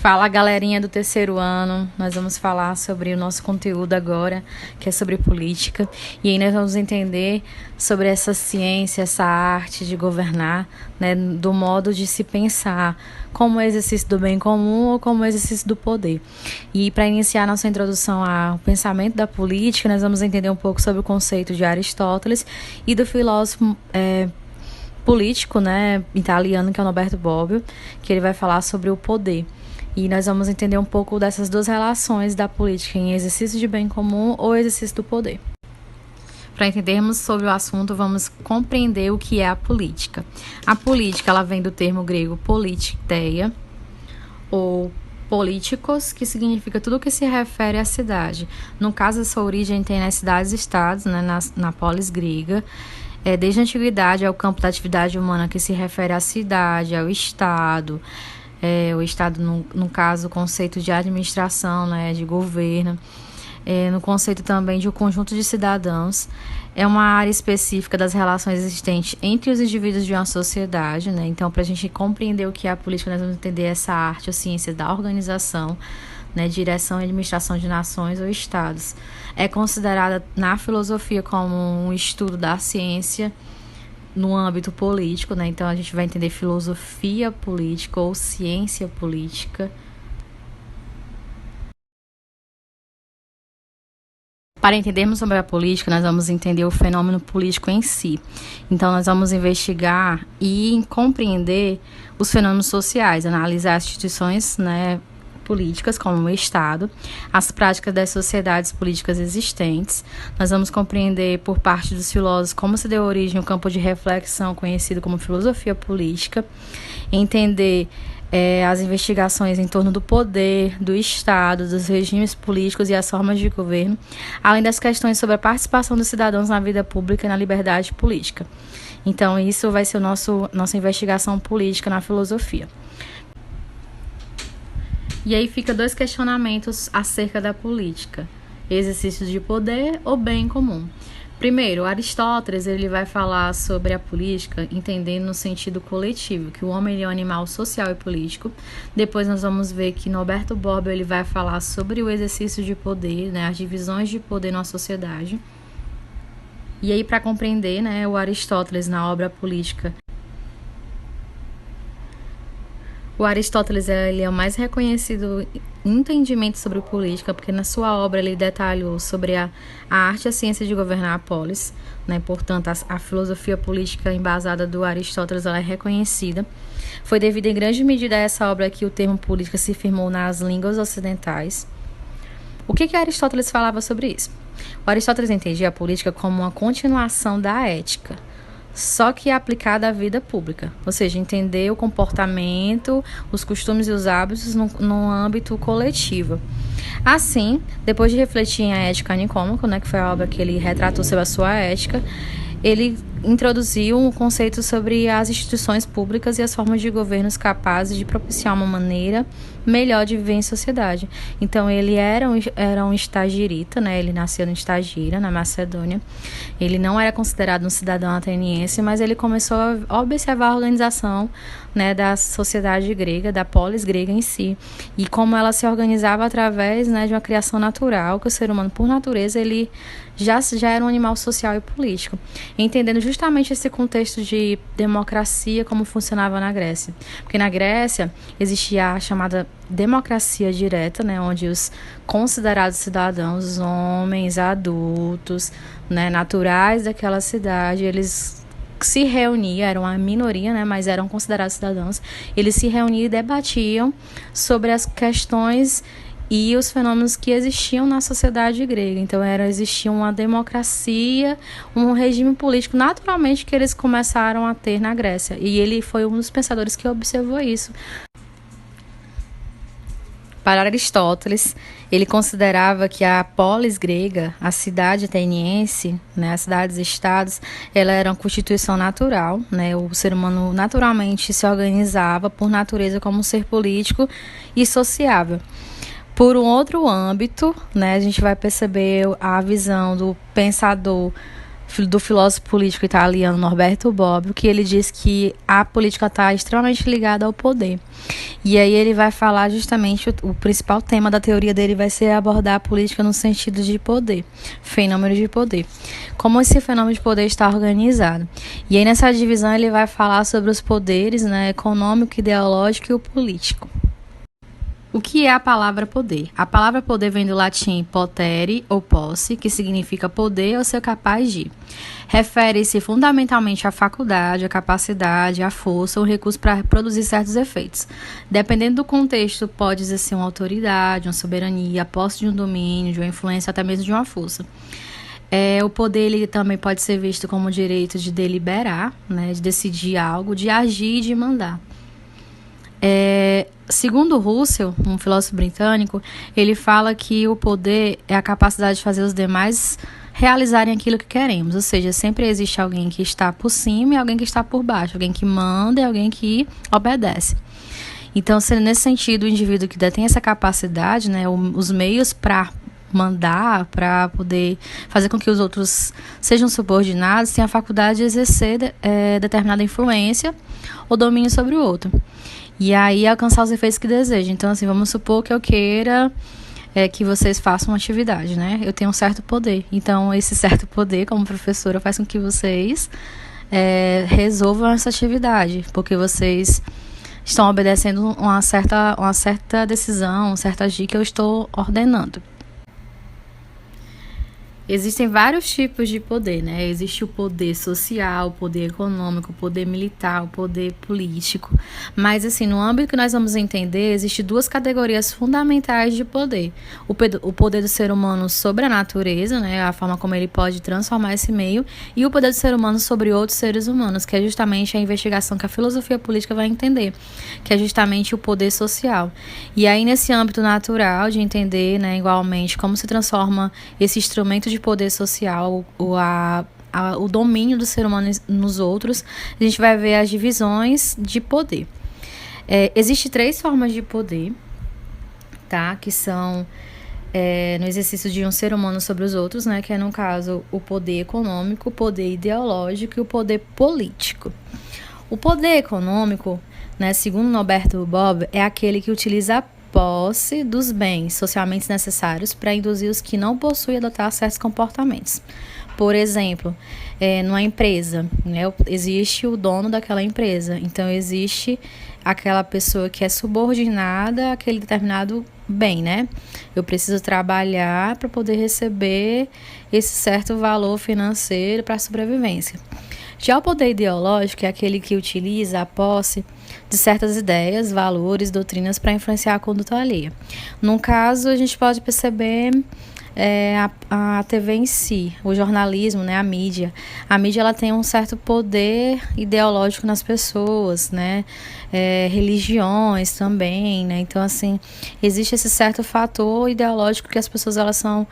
Fala, galerinha do terceiro ano, nós vamos falar sobre o nosso conteúdo agora, que é sobre política, e aí nós vamos entender sobre essa ciência, essa arte de governar, né, do modo de se pensar como exercício do bem comum ou como exercício do poder. E para iniciar nossa introdução ao pensamento da política, nós vamos entender um pouco sobre o conceito de Aristóteles e do filósofo político, né, italiano, que é o Norberto Bobbio, que ele vai falar sobre o poder. E nós vamos entender um pouco dessas duas relações da política em exercício de bem comum ou exercício do poder. Para entendermos sobre o assunto, vamos compreender o que é a política. A política, ela vem do termo grego politeia, ou políticos, que significa tudo o que se refere à cidade. No caso, essa origem tem nas cidades-estados, né, na polis grega. Desde a antiguidade é o campo da atividade humana que se refere à cidade, ao estado. O Estado, no caso, o conceito de administração, né, de governo, no conceito também de um conjunto de cidadãos, é uma área específica das relações existentes entre os indivíduos de uma sociedade, né? Então, para a gente compreender o que é a política, nós vamos entender essa arte ou ciência da organização, né, direção e administração de nações ou estados. É considerada na filosofia como um estudo da ciência no âmbito político, né? Então a gente vai entender filosofia política ou ciência política. Para entendermos sobre a política, nós vamos entender o fenômeno político em si. Então nós vamos investigar e compreender os fenômenos sociais, analisar as instituições, né, políticas, como o Estado, as práticas das sociedades políticas existentes. Nós vamos compreender por parte dos filósofos como se deu origem ao campo de reflexão conhecido como filosofia política, entender as investigações em torno do poder, do Estado, dos regimes políticos e as formas de governo, além das questões sobre a participação dos cidadãos na vida pública e na liberdade política. Então, isso vai ser nossa investigação política na filosofia. E aí fica dois questionamentos acerca da política: exercício de poder ou bem comum. Primeiro, Aristóteles ele vai falar sobre a política entendendo no sentido coletivo, que o homem é um animal social e político. Depois nós vamos ver que Norberto Bobbio ele vai falar sobre o exercício de poder, né, as divisões de poder na sociedade. E aí, para compreender, né, o Aristóteles na obra Política, o Aristóteles ele é o mais reconhecido entendimento sobre política, porque na sua obra ele detalhou sobre a arte e a ciência de governar a polis, né? Portanto, a filosofia política embasada do Aristóteles ela é reconhecida. Foi devido em grande medida a essa obra que o termo política se firmou nas línguas ocidentais. O que Aristóteles falava sobre isso? O Aristóteles entendia a política como uma continuação da ética, só que aplicada à vida pública, ou seja, entender o comportamento, os costumes e os hábitos no âmbito coletivo. Assim, depois de refletir em A Ética Nicômaco, né, que foi a obra que ele retratou sobre a sua ética, ele introduziu um conceito sobre as instituições públicas e as formas de governos capazes de propiciar uma maneira melhor de viver em sociedade. Então, ele era um estagirita, né? Ele nasceu em Estagira, na Macedônia. Ele não era considerado um cidadão ateniense, mas ele começou a observar a organização, né, da sociedade grega, da polis grega em si, e como ela se organizava através, né, de uma criação natural, que o ser humano, por natureza, ele já era um animal social e político, entendendo justamente esse contexto de democracia, como funcionava na Grécia. Porque na Grécia existia a chamada democracia direta, né, onde os considerados cidadãos, os homens adultos, né, naturais daquela cidade, eles se reuniam, eram uma minoria, né, mas eram considerados cidadãos, eles se reuniam e debatiam sobre as questões e os fenômenos que existiam na sociedade grega. Então, existia uma democracia, um regime político, naturalmente, que eles começaram a ter na Grécia. E ele foi um dos pensadores que observou isso. Para Aristóteles, ele considerava que a polis grega, a cidade ateniense, né, as cidades-estados, ela era uma constituição natural, né, o ser humano naturalmente se organizava por natureza como um ser político e sociável. Por um outro âmbito, né, a gente vai perceber a visão do pensador do filósofo político italiano Norberto Bobbio, que ele diz que a política está extremamente ligada ao poder. E aí ele vai falar justamente, o principal tema da teoria dele vai ser abordar a política no sentido de poder, fenômeno de poder. Como esse fenômeno de poder está organizado. E aí nessa divisão ele vai falar sobre os poderes, né, econômico, ideológico e o político. O que é a palavra poder? A palavra poder vem do latim potere ou posse, que significa poder ou ser capaz de. Refere-se fundamentalmente à faculdade, à capacidade, à força ou recurso para produzir certos efeitos. Dependendo do contexto, pode exercer uma autoridade, uma soberania, a posse de um domínio, de uma influência, até mesmo de uma força. O poder ele também pode ser visto como o direito de deliberar, né, de decidir algo, de agir e de mandar. Segundo Russell, um filósofo britânico, ele fala que o poder é a capacidade de fazer os demais realizarem aquilo que queremos. Ou seja, sempre existe alguém que está por cima e alguém que está por baixo. Alguém que manda e alguém que obedece. Então, nesse sentido, o indivíduo que detém essa capacidade, né, os meios para mandar, para poder fazer com que os outros sejam subordinados, tem a faculdade de exercer determinada influência ou domínio sobre o outro. E aí alcançar os efeitos que deseja. Então, assim, vamos supor que eu queira que vocês façam uma atividade, né? Eu tenho um certo poder. Então, esse certo poder, como professora, faz com que vocês resolvam essa atividade. Porque vocês estão obedecendo uma certa decisão, uma certa dica que eu estou ordenando. Existem vários tipos de poder, né? Existe o poder social, o poder econômico, o poder militar, o poder político. Mas, assim, no âmbito que nós vamos entender, existem duas categorias fundamentais de poder. O poder do ser humano sobre a natureza, né? A forma como ele pode transformar esse meio. E o poder do ser humano sobre outros seres humanos, que é justamente a investigação que a filosofia política vai entender, que é justamente o poder social. E aí, nesse âmbito natural de entender, né, igualmente, como se transforma esse instrumento de poder social, o domínio do ser humano nos outros, a gente vai ver as divisões de poder. Existem 3 formas de poder, tá? Que são no exercício de um ser humano sobre os outros, né? Que é, no caso, o poder econômico, o poder ideológico e o poder político. O poder econômico, né, segundo Norberto Bobbio, é aquele que utiliza a posse dos bens socialmente necessários para induzir os que não possuem a adotar certos comportamentos. Por exemplo, numa empresa, né, existe o dono daquela empresa, então existe aquela pessoa que é subordinada àquele determinado bem, né? Eu preciso trabalhar para poder receber esse certo valor financeiro para a sobrevivência. Já o poder ideológico é aquele que utiliza a posse de certas ideias, valores, doutrinas para influenciar a conduta alheia. No caso, a gente pode perceber a TV em si, o jornalismo, né, a mídia. A mídia ela tem um certo poder ideológico nas pessoas, né, religiões também, né. Então, assim, existe esse certo fator ideológico que as pessoas elas são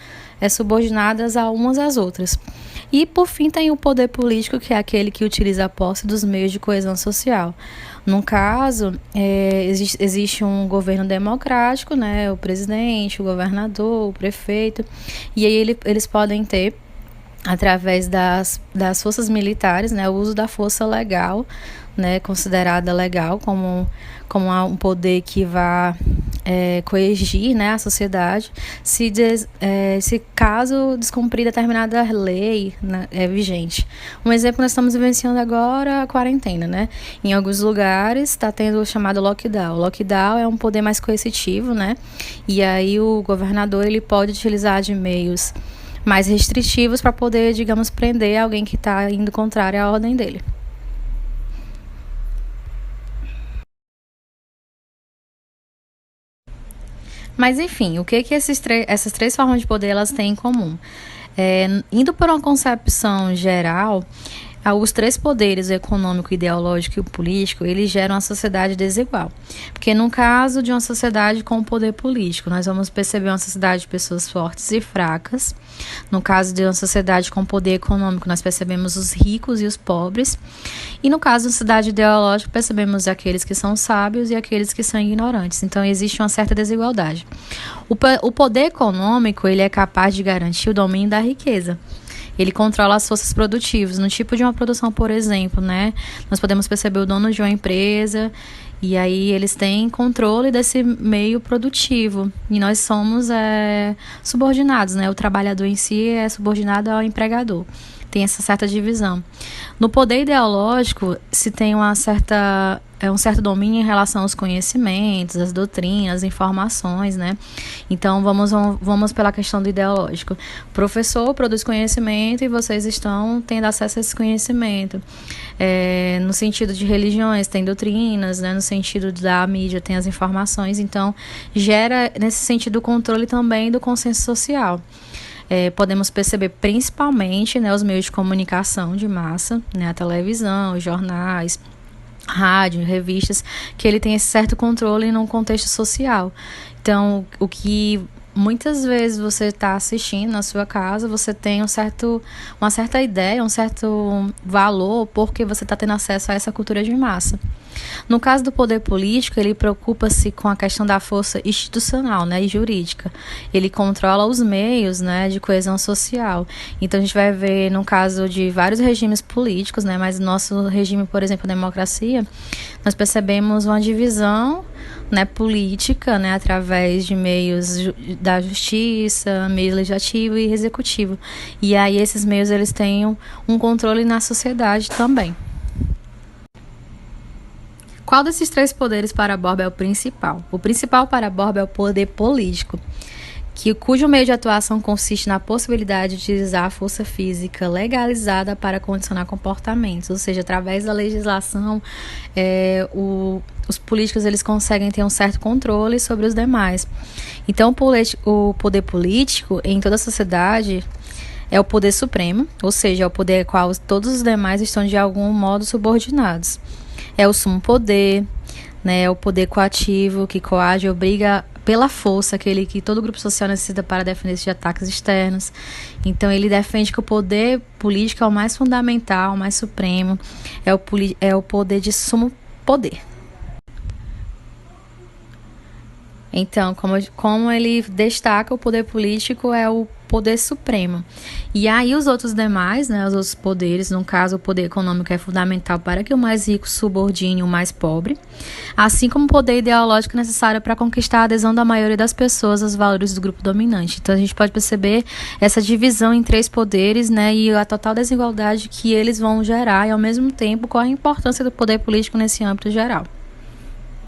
subordinadas a umas às outras. E, por fim, tem o poder político, que é aquele que utiliza a posse dos meios de coesão social. No caso, existe um governo democrático, né, o presidente, o governador, o prefeito, e aí eles podem ter, através das forças militares, né, o uso da força legal, né, considerada legal como um poder que vai coergir, né, a sociedade, se caso descumprir determinada lei, né, vigente. Um exemplo, nós estamos vivenciando agora a quarentena, né? Em alguns lugares está tendo o chamado lockdown. O lockdown é um poder mais coercitivo, né? E aí o governador ele pode utilizar de meios mais restritivos para poder, digamos, prender alguém que está indo contrário à ordem dele. Mas, enfim, o que essas 3 formas de poder elas têm em comum? Indo por uma concepção geral, os 3 poderes, o econômico, o ideológico e o político, eles geram uma sociedade desigual. Porque no caso de uma sociedade com poder político, nós vamos perceber uma sociedade de pessoas fortes e fracas. No caso de uma sociedade com poder econômico, nós percebemos os ricos e os pobres. E no caso de uma sociedade ideológica, percebemos aqueles que são sábios e aqueles que são ignorantes. Então, existe uma certa desigualdade. O poder econômico, ele é capaz de garantir o domínio da riqueza. ele controla as forças produtivas. No tipo de uma produção, por exemplo, né? Nós podemos perceber o dono de uma empresa e aí eles têm controle desse meio produtivo. E nós somos subordinados, né? O trabalhador em si é subordinado ao empregador. Tem essa certa divisão. No poder ideológico, se tem um certo domínio em relação aos conhecimentos, às doutrinas, às informações, né? Então, vamos pela questão do ideológico. O professor produz conhecimento e vocês estão tendo acesso a esse conhecimento. No sentido de religiões, tem doutrinas, né? No sentido da mídia, tem as informações. Então, gera, nesse sentido, o controle também do consenso social. Podemos perceber principalmente, né, os meios de comunicação de massa, né, a televisão, os jornais, rádio, revistas, que ele tem esse certo controle num contexto social. Então, o que muitas vezes você está assistindo na sua casa, você tem uma certa ideia, um certo valor, porque você está tendo acesso a essa cultura de massa. No caso do poder político, ele preocupa-se com a questão da força institucional, né, e jurídica. Ele controla os meios, né, de coesão social. Então, a gente vai ver, no caso de vários regimes políticos, né, mas no nosso regime, por exemplo, a democracia, nós percebemos uma divisão, né, política, né, através de meios da justiça, meio legislativo e executivo. E aí, esses meios, eles têm um controle na sociedade também. Qual desses três poderes para Borba é o principal? O principal para Borba é o poder político, cujo meio de atuação consiste na possibilidade de utilizar a força física legalizada para condicionar comportamentos, ou seja, através da legislação, os políticos eles conseguem ter um certo controle sobre os demais. Então, o poder político em toda a sociedade é o poder supremo, ou seja, é o poder ao qual todos os demais estão de algum modo subordinados. É o sumo poder, né, é o poder coativo que coage e obriga pela força, aquele que todo grupo social necessita para defender-se de ataques externos. Então, ele defende que o poder político é o mais fundamental, o mais supremo, é o poder de sumo poder. Então, como ele destaca, o poder político é o poder supremo. E aí os outros demais, né, os outros poderes, no caso o poder econômico é fundamental para que o mais rico subordine o mais pobre, assim como o poder ideológico necessário para conquistar a adesão da maioria das pessoas aos valores do grupo dominante. Então a gente pode perceber essa divisão em três poderes, né, e a total desigualdade que eles vão gerar e ao mesmo tempo qual a importância do poder político nesse âmbito geral.